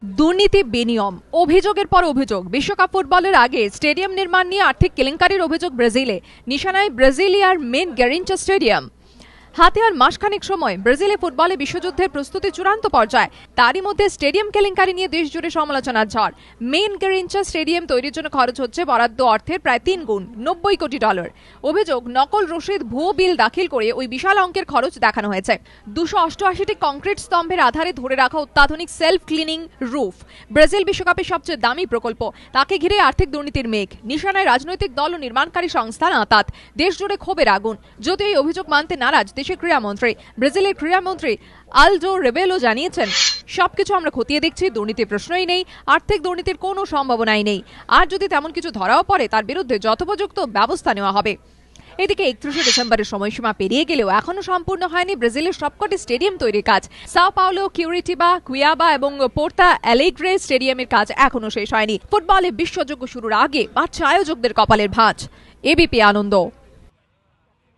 দুর্নীতি বেনিয়ম অভিযোগের পর অভিযোগ। বিশ্বকাপ ফুটবলের আগে স্টেডিয়াম নির্মাণ নিয়ে আর্থিক কেলেঙ্কারির অভিযোগ ব্রাজিলে। নিশানায় ব্রাজিলিয়ার মেন গ্যারিঞ্চা স্টেডিয়াম। হাতে আর মাসখানেক সময় ব্রাজিলে ফুটবলে বিশ্বযুদ্ধের প্রস্তুতি চূড়ান্ত পর্যায়ে। তারই মধ্যে স্টেডিয়াম কেলেঙ্কারি নিয়ে দেশ জুড়ে সমালোচনার ঝড়। মেন গ্যারিঞ্চা স্টেডিয়াম তৈরির জন্য খরচ হচ্ছে বরাদ্দ অর্থের প্রায় 3 গুণ, $90 কোটি। অভিযোগ, নকল রসিদ, ভুয়ো বিল দাখিল করে ওই বিশাল অঙ্কের খরচ দেখানো হয়েছে। 288টি কংক্রিট স্তম্ভের আধারে ধরে রাখা অত্যাধুনিক সেলফ ক্লিনিং রুফ। ব্রাজিল বিশ্বকাপের সবচেয়ে দামি প্রকল্প, তাকে ঘিরে আর্থিক দুর্নীতির মেঘ। নিশানায় রাজনৈতিক দল ও নির্মাণকারী সংস্থা নাতাত। দেশ জুড়ে ক্ষোভের আগুন। যদিও এই অভিযোগ মানতে নারাজ দেশের ক্রীড়ামন্ত্রী। ব্রাজিলের ক্রীড়ামন্ত্রী আলডো রেবেলো জানিয়েছেন, সবকিছু আমরা খতিয়ে দেখছি, দুর্নীতির প্রশ্নই নেই, আর্থিক দুর্নীতির কোনো সম্ভাবনাই নেই। আর যদি তেমন কিছু ধরাও পড়ে তার বিরুদ্ধে যথোপযুক্ত ব্যবস্থা নেওয়া হবে। এদিকে 31শে ডিসেম্বরের সময়সীমা পেরিয়ে গেলেও এখনো সম্পূর্ণ হয়নি ব্রাজিলের সবকটি স্টেডিয়াম তৈরির কাজ। সাও পাওলো, কিউরিটিবা, কুইয়াবা এবং পোর্তা অ্যালেগ্রে স্টেডিয়ামের কাজ এখনো শেষ হয়নি। ফুটবলে বিশ্বযুদ্ধ শুরুর আগে বাড়ছে আয়োজকদের কপালের ভাঁজ। এবিপি আনন্দ।